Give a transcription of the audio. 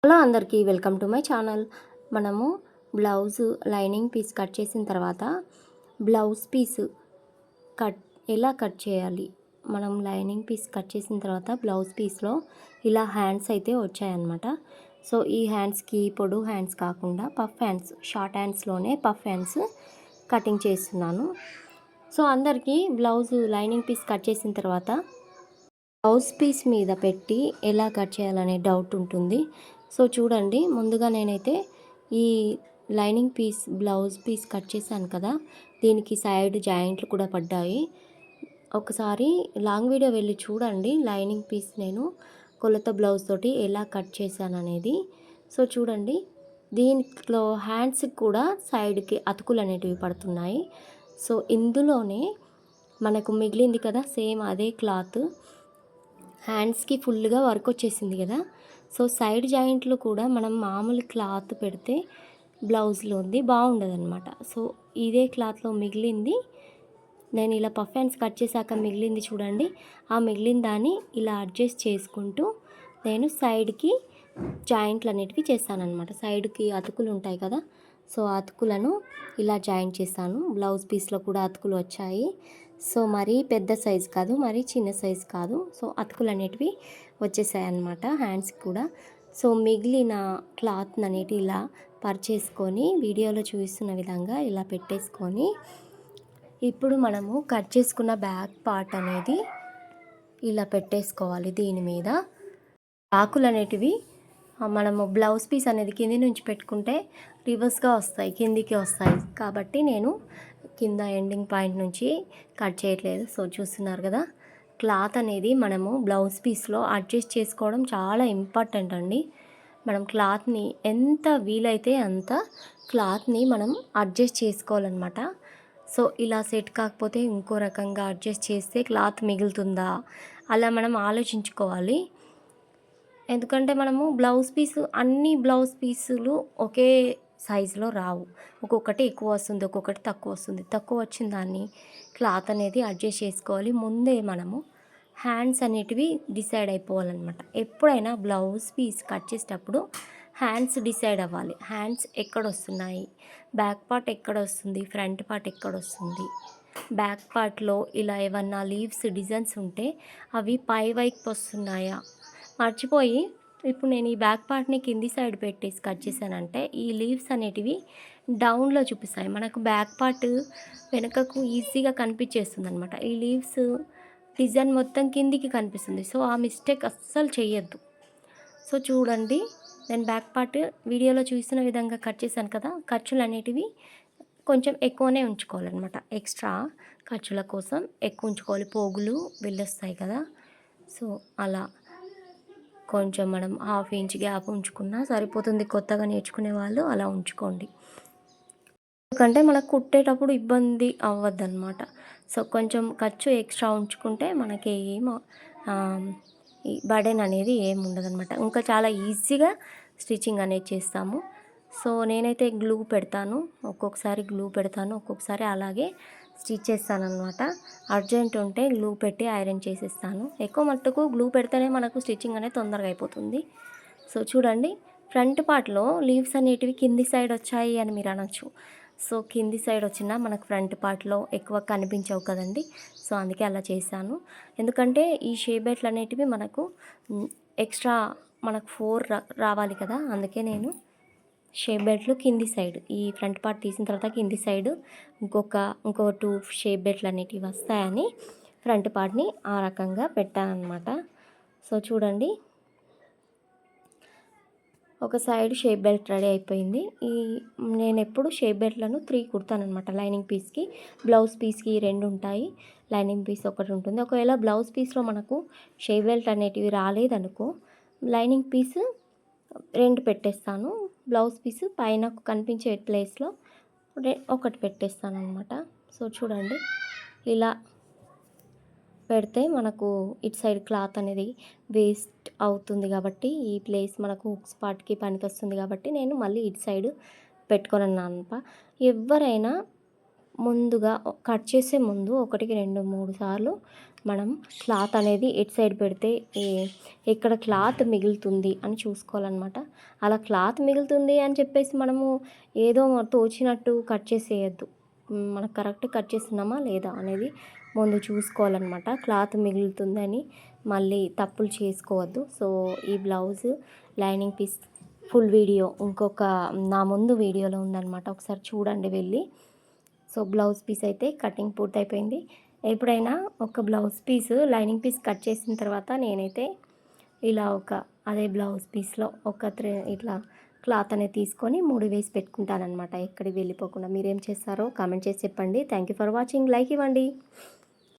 Hello అందరికీ welcome to my channel. మనము blouse lining piece cut చేసిన తర్వాత బ్లౌజ్ పీస్ కట్ ఎలా కట్ చేయాలి, మనం లైనింగ్ పీస్ కట్ చేసిన తర్వాత బ్లౌజ్ పీస్లో ఇలా హ్యాండ్స్ అయితే వచ్చాయన్నమాట. సో ఈ హ్యాండ్స్కి పొడవు హ్యాండ్స్ కాకుండా పఫ్ హ్యాండ్స్, షార్ట్ హ్యాండ్స్లోనే పఫ్ హ్యాండ్స్ కటింగ్ చేస్తున్నాను. సో అందరికీ బ్లౌజ్ లైనింగ్ పీస్ కట్ చేసిన తర్వాత బ్లౌజ్ పీస్ మీద పెట్టి ఎలా కట్ చేయాలనే డౌట్ ఉంటుంది. సో చూడండి, ముందుగా నేనైతే ఈ lining piece blouse piece cut చేశాను కదా, దీనికి సైడ్ జాయింట్లు కూడా పడ్డాయి. ఒకసారి లాంగ్ వీడియో వెళ్ళి చూడండి, లైనింగ్ పీస్ నేను కొలత బ్లౌజ్ తోటి ఎలా కట్ చేశాను అనేది. సో చూడండి, దీంట్లో హ్యాండ్స్కి కూడా సైడ్కి అతుకులు అనేటివి పడుతున్నాయి. సో ఇందులోనే మనకు మిగిలింది కదా, సేమ్ అదే క్లాత్ హ్యాండ్స్కి ఫుల్గా వర్క్ వచ్చేసింది కదా. సో సైడ్ జాయింట్లు కూడా మనం మామూలు క్లాత్ పెడితే బ్లౌజ్లో ఉంది బాగుండదు అనమాట. సో ఇదే క్లాత్లో మిగిలింది నేను ఇలా పఫ్ హ్యాండ్స్ కట్ చేశాక మిగిలింది చూడండి, ఆ మిగిలిన దాన్ని ఇలా అడ్జస్ట్ చేసుకుంటూ నేను సైడ్కి జాయింట్లు అనేటివి చేస్తానన్నమాట. సైడ్కి అతుకులు ఉంటాయి కదా, సో అతుకులను ఇలా జాయింట్ చేస్తాను. బ్లౌజ్ పీస్లో కూడా అతుకులు వచ్చాయి. సో మరీ పెద్ద సైజు కాదు, మరీ చిన్న సైజు కాదు. సో అతుకులు అనేటివి వచ్చేసాయి అన్నమాట హ్యాండ్స్కి కూడా. సో మిగిలిన క్లాత్ అనేటి ఇలా పరిచేసుకొని వీడియోలో చూపిస్తున్న విధంగా ఇలా పెట్టేసుకొని ఇప్పుడు మనము కట్ చేసుకున్న బ్యాక్ పార్ట్ అనేది ఇలా పెట్టేసుకోవాలి. దీని మీద ఆకులు అనేటివి మనము బ్లౌజ్ పీస్ అనేది కింది నుంచి పెట్టుకుంటే రివర్స్గా వస్తాయి, కిందికి వస్తాయి. కాబట్టి నేను కింద ఎండింగ్ పాయింట్ నుంచి కట్ చేయట్లేదు. సో చూస్తున్నారు కదా, క్లాత్ అనేది మనము బ్లౌజ్ పీస్లో అడ్జస్ట్ చేసుకోవడం చాలా ఇంపార్టెంట్ అండి. మనం క్లాత్ని ఎంత వీలైతే అంత క్లాత్ని మనం అడ్జస్ట్ చేసుకోవాలన్నమాట. సో ఇలా సెట్ కాకపోతే ఇంకో రకంగా అడ్జస్ట్ చేస్తే క్లాత్ మిగులుతుందా, అలా మనం ఆలోచించుకోవాలి. ఎందుకంటే మనము అన్ని బ్లౌజ్ పీసులు ఒకే సైజులో రావు. ఒక్కొక్కటి ఎక్కువ వస్తుంది, ఒక్కొక్కటి తక్కువ వస్తుంది. తక్కువ వచ్చిన దాన్ని క్లాత్ అనేది అడ్జస్ట్ చేసుకోవాలి. ముందే మనము హ్యాండ్స్ అనేటివి డిసైడ్ అయిపోవాలన్నమాట. ఎప్పుడైనా బ్లౌజ్ పీస్ కట్ చేసేటప్పుడు హ్యాండ్స్ డిసైడ్ అవ్వాలి. హ్యాండ్స్ ఎక్కడ వస్తున్నాయి, బ్యాక్ పార్ట్ ఎక్కడ వస్తుంది, ఫ్రంట్ పార్ట్ ఎక్కడ వస్తుంది. బ్యాక్ పార్ట్లో ఇలా ఏమన్నా లీవ్స్ డిజైన్స్ ఉంటే అవి పై వైపు వస్తున్నాయా, మర్చిపోయి ఇప్పుడు నేను ఈ బ్యాక్ పార్ట్ని కింది సైడ్ పెట్టేసి కట్ చేశానంటే ఈ లీవ్స్ అనేటివి డౌన్లో చూపిస్తాయి. మనకు బ్యాక్ పార్ట్ వెనకకు ఈజీగా కనిపించేస్తుంది అనమాట. ఈ లీవ్స్ డిజైన్ మొత్తం కిందికి కనిపిస్తుంది. సో ఆ మిస్టేక్ అస్సలు చేయొద్దు. సో చూడండి, నేను బ్యాక్ పార్ట్ వీడియోలో చూసిన విధంగా కట్ చేశాను కదా, ఖర్చులు అనేటివి కొంచెం ఎక్కువనే ఉంచుకోవాలన్నమాట. ఎక్స్ట్రా ఖర్చుల కోసం ఎక్కువ ఉంచుకోవాలి. పోగులు వెళ్ళొస్తాయి కదా, సో అలా కొంచెం మనం 1/2 ఇంచ్ గ్యాప్ ఉంచుకున్నా సరిపోతుంది. కొత్తగా నేర్చుకునే వాళ్ళు అలా ఉంచుకోండి, ఎందుకంటే మనకు కుట్టేటప్పుడు ఇబ్బంది అవ్వద్దన్నమాట. సో కొంచెం ఖర్చు ఎక్స్ట్రా ఉంచుకుంటే మనకి ఈ బర్డెన్ అనేది ఏమి ఉండదన్నమాట. ఇంకా చాలా ఈజీగా స్టిచ్చింగ్ అనేది చేస్తాము. సో నేనైతే గ్లూ పెడతాను, ఒక్కొక్కసారి అలాగే స్టిచ్ చేస్తానన్నమాట. అర్జెంట్ ఉంటే గ్లూ పెట్టి ఐరన్ చేసేస్తాను. ఎక్కువ మట్టుకు గ్లూ పెడితేనే మనకు స్టిచ్చింగ్ అనేది తొందరగా అయిపోతుంది. సో చూడండి, ఫ్రంట్ పార్ట్లో లీవ్స్ అనేటివి కింది సైడ్ వచ్చాయి అని మీరు అనొచ్చు. సో కింది సైడ్ వచ్చినా మనకు ఫ్రంట్ పార్ట్లో ఎక్కువ కనిపించవు కదండి. సో అందుకే అలా చేశాను. ఎందుకంటే ఈ షేప్ అనేటివి మనకు ఎక్స్ట్రా మనకు 4 రావాలి కదా, అందుకే నేను షేప్ బెల్ట్లు కింది సైడ్, ఈ ఫ్రంట్ పార్ట్ తీసిన తర్వాత కింది సైడ్ ఇంకో 2 షేప్ బెల్ట్లు అనేటివి వస్తాయని ఫ్రంట్ పార్ట్ని ఆ రకంగా పెట్టానన్నమాట. సో చూడండి, ఒక సైడ్ షేప్ బెల్ట్ రెడీ అయిపోయింది. నేను ఎప్పుడు షేప్ బెల్ట్లను 3 కుడతానమాట. లైనింగ్ పీస్కి, బ్లౌజ్ పీస్కి 2 ఉంటాయి, లైనింగ్ పీస్ ఒకటి ఉంటుంది. ఒకవేళ బ్లౌజ్ పీస్లో మనకు షేప్ బెల్ట్ అనేటివి రాలేదనుకో, లైనింగ్ పీస్ 2 పెట్టేస్తాను. బ్లౌజ్ పీస్ పైన కనిపించే ప్లేస్లో ఒకటి పెట్టేస్తాను అనమాట. సో చూడండి, ఇలా పెడితే మనకు ఇటు సైడ్ క్లాత్ అనేది వేస్ట్ అవుతుంది కాబట్టి ఈ ప్లేస్ మనకు హుక్స్ పార్ట్కి పనికి వస్తుంది కాబట్టి నేను మళ్ళీ ఇటు సైడ్ పెట్టుకొని అన్నమాట. ఎవరైనా ముందుగా కట్ చేసే ముందు 1కి 2, 3 సార్లు మనం క్లాత్ అనేది ఎటు సైడ్ పెడితే ఎక్కడ క్లాత్ మిగులుతుంది అని చూసుకోవాలన్నమాట. అలా క్లాత్ మిగులుతుంది అని చెప్పేసి మనము ఏదో తోచినట్టు కట్ చేసేయొద్దు. మనకు కరెక్ట్ కట్ చేస్తున్నామా లేదా అనేది ముందు చూసుకోవాలన్నమాట. క్లాత్ మిగులుతుందని మళ్ళీ తప్పులు చేసుకోవద్దు. సో ఈ blouse lining piece full video ఇంకొక నా ముందు వీడియోలో ఉందన్నమాట. ఒకసారి చూడండి వెళ్ళి. సో బ్లౌజ్ పీస్ అయితే కటింగ్ పూర్తయిపోయింది. ఎప్పుడైనా ఒక blouse piece lining piece cut చేసిన తర్వాత నేనైతే ఇలా అదే బ్లౌజ్ పీస్లో ఇట్లా క్లాత్ అనేది తీసుకొని 3 వేసి పెట్టుకుంటానన్నమాట. ఎక్కడికి వెళ్ళిపోకుండా. మీరేం చేస్తారో కామెంట్ చేసి చెప్పండి. Thank you for watching. Like ఇవ్వండి.